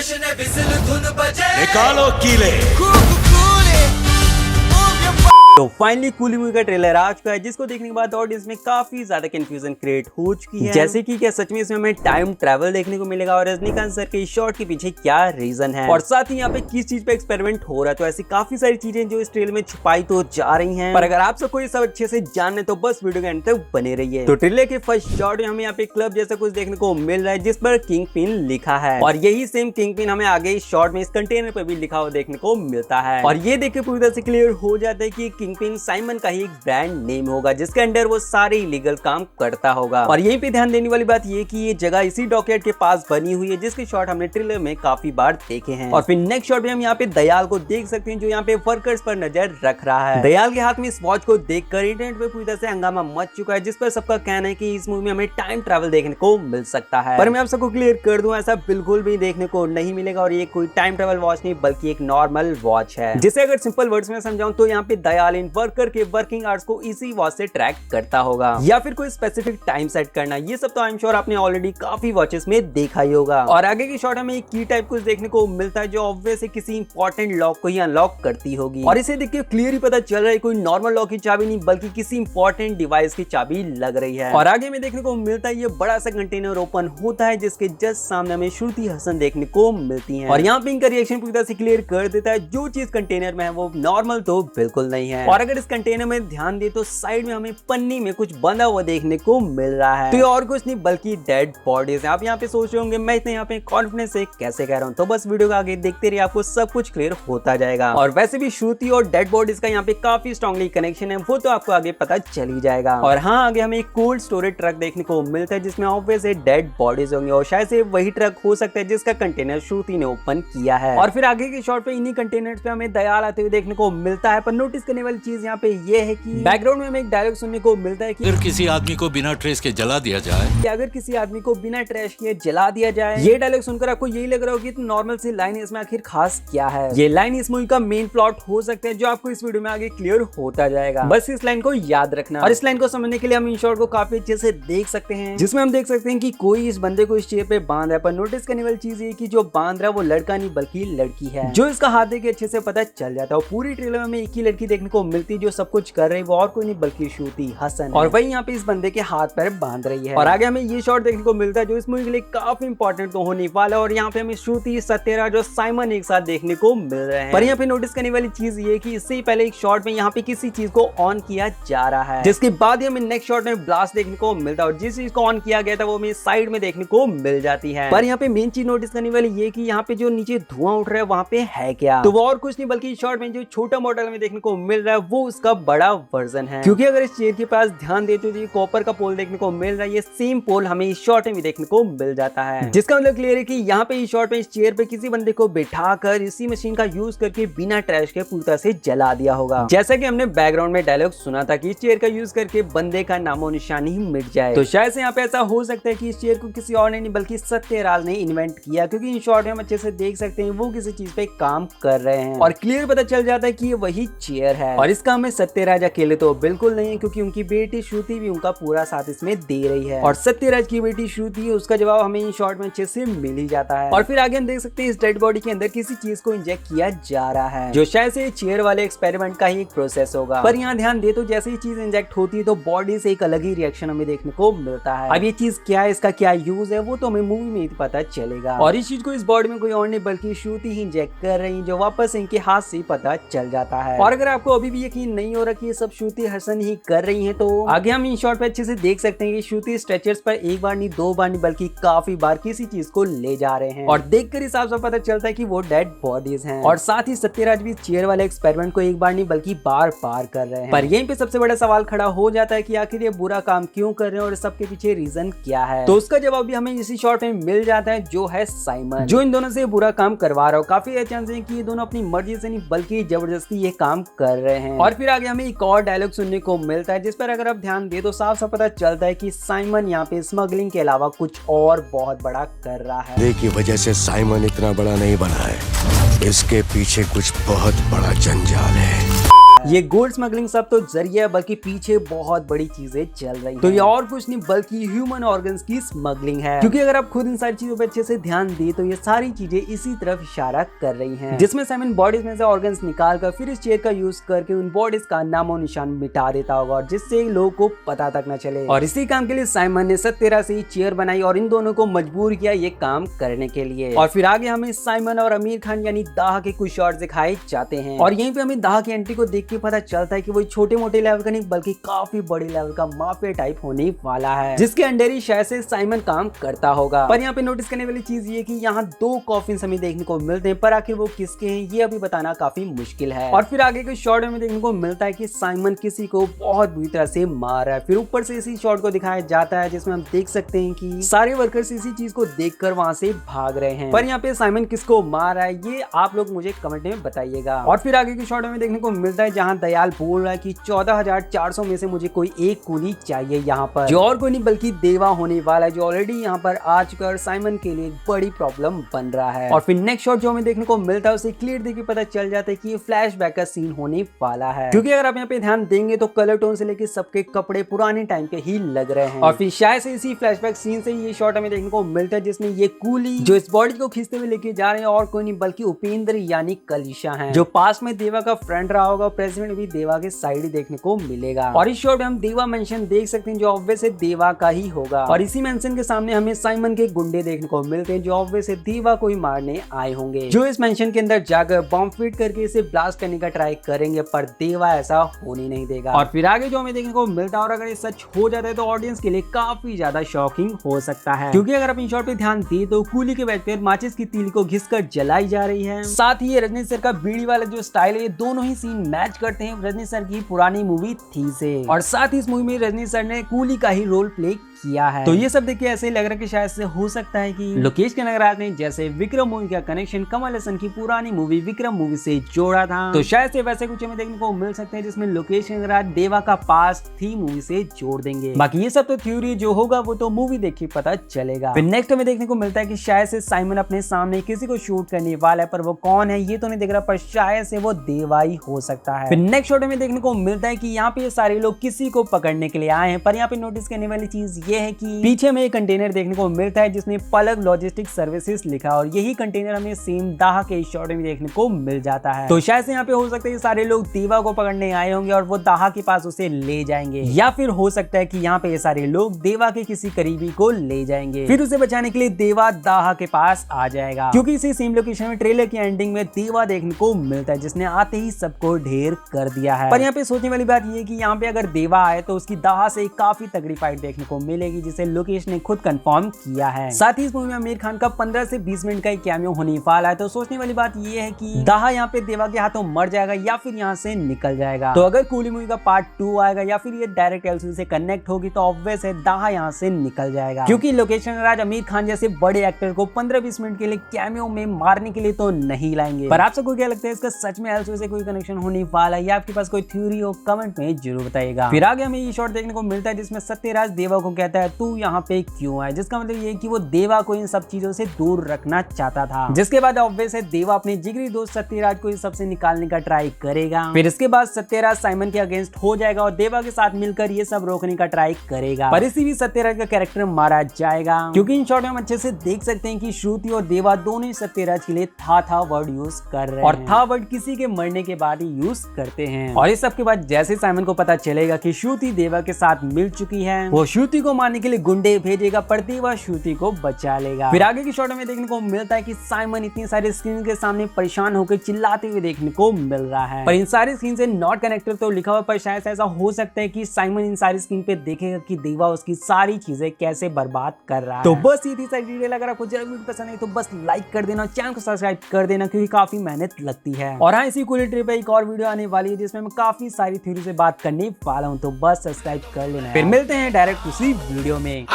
जश्न बिस्ल धुन बजे निकालो कीले। तो फाइनली कूली मूवी का ट्रेलर आ चुका है, जिसको देखने के बाद ऑडियंस में काफी ज्यादा कंफ्यूजन क्रिएट हो चुकी है। जैसे कि क्या सच में इसमें हमें टाइम ट्रैवल देखने को मिलेगा और रजनीकांत सर के शॉट के पीछे क्या रीजन है, और साथ ही यहाँ पे किस चीज पे एक्सपेरिमेंट हो रहा है। तो ऐसी काफी सारी चीजें जो इस ट्रेलर में छुपाई तो जा रही हैं, पर अगर आप सबको ये सब अच्छे से जानने तो बस वीडियो के एंड तक बने रहिए। तो ट्रेलर के फर्स्ट शॉट में हमें यहाँ पे क्लब जैसा कुछ देखने को मिल रहा है, जिस पर किंग पिन लिखा है, और यही सेम किंग पिन हमें आगे इस शॉट में इस कंटेनर पे भी लिखा हुआ देखने को मिलता है। और ये देख के पूरी तरह से क्लियर हो जाता है कि किंग पिन साइमन का ही एक ब्रांड नेम होगा, जिसके अंडर वो सारे इलीगल काम करता होगा। और यहीं पे ध्यान देने वाली बात ये कि ये जगह इसी डॉकयार्ड के पास बनी हुई है, जिसके शॉट हमने ट्रेलर में काफी बार देखे हैं। और फिर नेक्स्ट शॉट में हम यहाँ पे दयाल को देख सकते हैं, जो यहाँ पे वर्कर्स पर नजर रख रहा है। दयाल के हाथ में इस वॉच को देखकर इंटरनेट पे पूरी तरह से हंगामा मच चुका है, जिस पर सबका कहना है कि इस मूवी में हमें टाइम ट्रैवल देखने को मिल सकता है। पर मैं आप सबको क्लियर कर दूं, ऐसा बिल्कुल भी देखने को नहीं मिलेगा, और ये कोई टाइम ट्रैवल वॉच नहीं बल्कि एक नॉर्मल वॉच है, जिसे अगर सिंपल वर्ड्स में समझाऊं तो यहाँ पे दयाल इन वर्कर के वर्किंग आवर्स को इसी वॉच से ट्रैक करता होगा, या फिर कोई स्पेसिफिक टाइम सेट करना। ये सब तो आई एम श्योर आपने ऑलरेडी काफी वॉचेस में देखा ही होगा। और आगे की शॉट हमें एक की टाइप कुछ देखने को मिलता है, जो ऑब्वियसली किसी इंपॉर्टेंट लॉक को ही अनलॉक करती होगी, और इसे देख के क्लियर ही पता चल रहा है कोई नॉर्मल लॉक की चाबी नहीं बल्कि किसी इंपॉर्टेंट डिवाइस की चाबी लग रही है। और आगे में देखने को मिलता है ये बड़ा सा कंटेनर ओपन होता है, जिसके जस्ट सामने हमें श्रुति हसन देखने को मिलती है, और यहाँ पे इनका रिएक्शन पूरी तरह से क्लियर कर देता है, जो चीज कंटेनर में है वो नॉर्मल तो बिल्कुल नहीं है। और अगर इस कंटेनर में ध्यान दे तो साइड में हमें पन्नी में कुछ बंधा हुआ देखने को मिल रहा है, तो ये और कुछ नहीं बल्कि डेड बॉडीज है। आप यहाँ पे सोच रहे होंगे मैं इतने यहाँ पे कॉन्फिडेंस से कैसे कह रहा हूँ, तो बस वीडियो का आगे देखते रहिए, आपको सब कुछ क्लियर होता जाएगा। और वैसे भी श्रुति और डेड बॉडीज का यहाँ पे काफी स्ट्रॉन्गली कनेक्शन है, वो तो आपको आगे पता चल ही जाएगा। और हाँ, आगे हमें एक कोल्ड स्टोरेज ट्रक देखने को मिलता है, जिसमें ऑब्वियसली डेड बॉडीज होंगे, और शायद से वही ट्रक हो सकता है जिसका कंटेनर श्रुति ने ओपन किया है। और फिर आगे के शॉट पे इन्हीं कंटेनर्स पे हमें दयाल आते हुए देखने को मिलता है। पर नोटिस करने वाली चीज यहाँ पे ये है कि बैकग्राउंड में हमें एक डायलॉग सुनने को मिलता है कि अगर किसी आदमी को बिना ट्रेस के जला दिया जाए, कि अगर किसी आदमी को बिना ट्रैश किए जला दिया जाए। ये डायलॉग सुनकर आपको यही लग रहा होगा कि नॉर्मल सी लाइन इसमें आखिर खास क्या है। ये लाइन इस मूवी का मेन प्लॉट हो सकता है, जो आपको इस वीडियो में आगे क्लियर होता जाएगा। बस इस लाइन को याद रखना, और इस लाइन को समझने के लिए हम इन शॉट को काफी अच्छे से देख सकते हैं, जिसमें हम देख सकते हैं कि कोई इस बंदे को इस चेयर पे बांध है। पर नोटिस करने वाली चीज ये कि जो बांध रहा है वो लड़का नहीं बल्कि लड़की है, जो इसका हाथ देख के अच्छे से पता चल जाता है। और पूरी ट्रेलर में हमें एक ही लड़की देखने को मिलती है, जो सब कुछ कर रही है, वो और कोई नहीं बल्कि श्रुति हसन, और वही यहाँ पे इस बंदे के हाथ पैर बांध रही है। और आगे हमें ये शॉट देखने को मिलता है, जो इस मूवी के लिए काफी इंपॉर्टेंट तो होने वाला है, और यहाँ पे हमें श्रुति, सत्यराज और साइमन एक साथ देखने को मिल रहे हैं। पर यहाँ पे नोटिस करने वाली चीज ये कि इससे पहले एक शॉट में यहाँ पे किसी चीज को ऑन किया जा रहा है, जिसके बाद हमें नेक्स्ट शॉट में ब्लास्ट देखने को मिलता है, और जिस चीज को ऑन किया गया था वो हमें साइड में देखने को मिल जाती है। पर यहाँ पे मेन चीज नोटिस करने वाली ये कि यहाँ पे जो नीचे धुआं उठ रहा है वहाँ पे है क्या, तो वो और कुछ नहीं बल्कि शॉट में जो छोटा मॉडल में देखने को मिल रहा है वो उसका बड़ा वर्जन है। क्योंकि अगर इस चेयर के पास ध्यान दे तो ये कॉपर का पोल देखने को मिल रहा है, ये सेम पोल हमें इस शॉट में भी देखने को मिल जाता है, जिसका मतलब क्लियर है कि यहाँ पे इस शॉट में इस चेयर पे किसी बंदे को बिठाकर इसी मशीन का यूज करके बिना ट्रैश के पूरी तरह से जला दिया होगा। जैसा कि हमने बैकग्राउंड में डायलॉग सुना था कि इस चेयर का यूज करके बंदे का नामो निशान ही मिट जाए, तो शायद से यहाँ पे ऐसा हो सकता है कि इस चेयर को किसी और ने नहीं बल्कि सत्यराज ने इन्वेंट किया, क्योंकि इन शॉट में हम अच्छे से देख सकते हैं वो किसी चीज पे काम कर रहे हैं, और क्लियर पता चल जाता है कि ये वही चेयर है। और इसका हमें सत्यराज अकेले तो बिल्कुल नहीं है, क्योंकि उनकी बेटी श्रुति भी उनका पूरा साथ इसमें दे रही है, और सत्यराज की बेटी श्रुति, उसका जवाब हमें इन शॉट में अच्छे से मिल ही जाता है। और फिर आगे हम देख सकते हैं इस डेड बॉडी के अंदर किसी चीज को इंजेक्ट किया जा रहा है, जो शायद से चेयर वाले एक्सपेरिमेंट का ही एक प्रोसेस होगा। पर यहाँ ध्यान दे तो जैसे ही चीज इंजेक्ट होती है तो बॉडी से एक अलग ही रिएक्शन हमें देखने को मिलता है। अब ये चीज क्या है, इसका क्या यूज है, वो तो हमें मूवी में ही पता चलेगा। और इस चीज को इस बॉडी में कोई और नहीं बल्कि श्रुति ही इंजेक्ट कर रही, जो वापस इनके हाथ से पता चल जाता है। और अगर आपको अभी भी यकीन नहीं हो रहा कि ये सब श्रुति हसन ही कर रही है, तो आगे हम इन शॉट पे अच्छे से देख सकते हैं कि श्रुति स्ट्रेचर्स पर एक बार नहीं दो बार नहीं बल्कि काफी बार किसी चीज को ले जा रहे हैं, और देखकर इस साफ साफ पता चलता है कि वो डेड बॉडीज हैं। और साथ ही सत्यराज भी चेयर वाले एक्सपेरिमेंट को एक बार नहीं बल्कि बार बार कर रहे हैं। पर यहीं पे सबसे बड़ा सवाल खड़ा हो जाता है कि आखिर ये बुरा काम क्यों कर रहे हैं और सबके पीछे रीजन क्या है। तो उसका जवाब भी हमें इसी शॉट में मिल जाता है, जो है साइमन, जो इन दोनों से बुरा काम करवा रहा हो। काफी चांस है कि ये दोनों अपनी मर्जी से नहीं बल्कि जबरदस्ती ये काम कर रहे हैं। और फिर आगे हमें एक और डायलॉग सुनने को मिलता है, जिस पर अगर आप ध्यान दे तो साफ साफ पता चलता है कि साइमन यहाँ पे स्मगलिंग के अलावा कुछ और बहुत बड़ा कर रहा है। की वजह से साइमन इतना बड़ा नहीं बना है, इसके पीछे कुछ बहुत बड़ा जंजाल है। है। ये गोल्ड स्मगलिंग सब तो जरिया है, बल्कि पीछे बहुत बड़ी चीजें चल रही हैं। तो ये और कुछ नहीं बल्कि ह्यूमन ऑर्गन्स की स्मगलिंग है, क्योंकि अगर आप खुद इन सारी चीजों पर अच्छे से ध्यान दे तो ये सारी चीजें इसी तरफ इशारा कर रही हैं, जिसमें साइमन बॉडीज में से ऑर्गन्स निकाल कर फिर इस चेयर का यूज करके उन बॉडीज का नामो निशान मिटा देता होगा, और जिससे लोगों को पता तक न चले। और इसी काम के लिए साइमन ने 17 से ही चेयर बनाई और इन दोनों को मजबूर किया ये काम करने के लिए। और फिर आगे हमें साइमन और आमिर खान यानी दाह के कुछ शॉट्स दिखाए जाते हैं, और यहीं पे हमें दाह की एंट्री को देख के पता चलता है कि वो छोटे मोटे लेवल का नहीं बल्कि काफी बड़े लेवल का माफिया टाइप होने वाला है, जिसके अंडर ही शायद से साइमन काम करता होगा। पर यहाँ पे नोटिस करने वाली चीज ये कि यहाँ 2 कॉफिन हमें देखने को मिलते हैं, पर आखिर वो किसके हैं ये अभी बताना काफी मुश्किल है। और फिर आगे के शॉट में देखने को मिलता है कि साइमन किसी को बहुत बुरी तरह से मार रहा है। फिर ऊपर से इसी शॉट को दिखाया जाता है जिसमें हम देख सकते हैं कि सारे वर्कर्स इसी चीज को देखकर वहां से भाग रहे हैं। पर यहाँ पे साइमन किसको मार रहा है ये आप लोग मुझे कमेंट में बताइएगा। और फिर आगे के शॉट में देखने को मिलता है जहाँ दयाल बोल रहा है कि 14,400 में से मुझे कोई एक कूली चाहिए यहाँ पर, जो और कोई नहीं बल्कि देवा होने वाला है, जो ऑलरेडी यहाँ पर आ चुका है साइमन के लिए बड़ी प्रॉब्लम बन रहा है। और फिर नेक्स्ट शॉट जो हमें देखने को मिलता है उसे क्लियर देखकर पता चल जाता है कि ये फ्लैशबैक का सीन होने वाला है, क्योंकि अगर आप यहाँ पे ध्यान देंगे तो कलर टोन से लेकर सबके कपड़े पुराने टाइम के ही लग रहे हैं। और फिर शायद से इसी फ्लैशबैक सीन से ये शॉट हमें देखने को मिलता है जिसमें ये कूली जो इस बॉडी को खींचते हुए लेके जा रहे हैं और कोई नहीं बल्कि उपेंद्र यानी कलिशा है, जो पास में देवा का फ्रेंड रहा होगा। प्रेसिडेंट भी देवा के साइड ही देखने को मिलेगा। और इस शॉट में हम देवा मेंशन देख सकते हैं जो ऑब्वियस है देवा का ही होगा। और इसी मेंशन के सामने हमें साइमन के गुंडे देखने को मिलते हैं जो ऑब्वियस है देवा को ही मारने आए होंगे, जो इस मेंशन के अंदर जाकर बॉम्ब फिट करके इसे ब्लास्ट करने का ट्राई करेंगे, पर देवा ऐसा होने नहीं देगा। और फिर आगे जो हमें देखने को मिलता है, और अगर ये सच हो जाता है तो ऑडियंस के लिए काफी ज्यादा शॉकिंग हो सकता है, क्योंकि अगर आप इन शॉट पे ध्यान दे तो कूली के बैठ पर माचिस की तीली को घिसकर जलाई जा रही है। साथ ही ये रजनी सर का बीड़ी वाला जो स्टाइल है ये दोनों ही सीन मैच करते हैं रजनी सर की पुरानी मूवी थी से, और साथ ही इस मूवी में रजनी सर ने कूली का ही रोल प्ले किया है। तो ये सब देख के ऐसे लग रहा है कि शायद से हो सकता है कि लोकेश कनगराज ने जैसे विक्रम मूवी का कनेक्शन कमल हसन की पुरानी मूवी विक्रम मूवी से जोड़ा था, तो शायद से वैसे कुछ हमें देखने को मिल सकते हैं जिसमें लोकेश कनगराज देवा का पास्ट थी मूवी से जोड़ देंगे। बाकी ये सब तो थ्योरी जो होगा वो तो मूवी देख के पता चलेगा। फिर नेक्स्ट हमें देखने को मिलता है कि शायद से साइमन अपने सामने किसी को शूट करने वाला है, पर वो कौन है ये तो नहीं दिख रहा, पर शायद से वो देवा ही हो सकता है। फिर नेक्स्ट शॉट में देखने को मिलता है कि यहाँ पे सारे लोग किसी को पकड़ने के लिए आए हैं, पर यहाँ पे नोटिस करने वाली चीज ये है कि पीछे में एक कंटेनर देखने को मिलता है जिसमें पलक लॉजिस्टिक सर्विसेज लिखा, और यही कंटेनर हमें सेम दाह के शॉट में देखने को मिल जाता है। तो शायद से यहाँ पे हो सकता है कि सारे लोग देवा को पकड़ने आए होंगे और वो दाह के पास उसे ले जाएंगे, या फिर हो सकता है कि यहाँ पे ये सारे लोग देवा के किसी करीबी को ले जाएंगे, फिर उसे बचाने के लिए देवा दाह के पास आ जाएगा, क्योंकि इसी सेम लोकेशन में ट्रेलर की एंडिंग में देवा देखने को मिलता है जिसने आते ही सबको ढेर कर दिया है। पर यहाँ पे सोचने वाली बात ये है कि यहाँ पे अगर देवा आए तो उसकी दाह से काफी तगड़ी फाइट देखने को मिलेगी, जिसे लोकेश ने खुद कंफर्म किया है। साथ ही इस मूवी में आमिर खान का 15 से 20 मिनट का कैमियो होने वाला है। तो सोचने वाली बात ये है कि दाह यहाँ पे देवा के हाथों मर जाएगा या फिर यहाँ से निकल जाएगा। तो अगर कूली मूवी का पार्ट 2 आएगा या फिर ये डायरेक्ट एलसीयू से कनेक्ट होगी तो ऑब्वियस है दाह यहाँ से निकल जाएगा, क्योंकि लोकेश कनगराज आमिर खान जैसे बड़े एक्टर को 15-20 मिनट के लिए कैमियो में मारने के लिए तो नहीं लाएंगे। पर आप सबको क्या लगता है इसका सच में एलसीयू से कोई कनेक्शन होने वाला है, या आपके पास कोई थ्योरी हो कमेंट में जरूर बताइएगा। फिर आगे हमें ये शॉट देखने को मिलता है जिसमें सत्यराज देवा को कहता है तू यहाँ पे क्यों है, जिसका मतलब ये कि वो देवा को इन सब चीजों से दूर रखना चाहता था। जिसके बाद ऑब्वियस है देवा अपने जिगरी दोस्त सत्यराज को इस सब से निकालने का ट्राई करेगा। फिर इसके बाद सत्यराज साइमन के अगेंस्ट हो जाएगा और देवा के साथ मिलकर ये सब रोकने का ट्राई करेगा, पर इसी भी सत्यराज का कैरेक्टर मारा जाएगा, क्योंकि इन शॉट में हम अच्छे से देख सकते हैं कि श्रुति और देवा दोनों ही सत्यराज के लिए था वर्ड यूज कर रहे हैं, और था वर्ड किसी के मरने के बाद ही यूज करते हैं। और इस सब के बाद जैसे साइमन को पता चलेगा कि श्रुति देवा के साथ मिल चुकी है, वो श्रुति को मारने के लिए गुंडे भेजेगा, पर देवा श्रुति को बचा लेगा। फिर आगे की शॉट में देखने को मिलता है कि साइमन इतनी सारी स्क्रीन के सामने परेशान होकर चिल्लाते हुए देखने को मिल रहा है, पर इन सारी स्क्रीन से नॉट कनेक्टेड तो लिखा हुआ, पर शायद ऐसा हो सकता है कि साइमन इन सारी स्क्रीन पे देखेगा कि देवा उसकी सारी चीजें कैसे बर्बाद कर रहा है। तो बस ये थी सारी डिटेल। अगर आपको जरा वीडियो पसंद आई तो बस लाइक कर देना, चैनल को सब्सक्राइब कर देना, क्योंकि काफी मेहनत लगती है। और हाँ, इसी कूली ट्रिप पे एक और वीडियो आने वाली है जिसमें मैं काफी सारी थ्योरी से बात करने वाला हूँ, तो बस सब्सक्राइब कर लेना। फिर मिलते हैं डायरेक्ट उसी वीडियो में।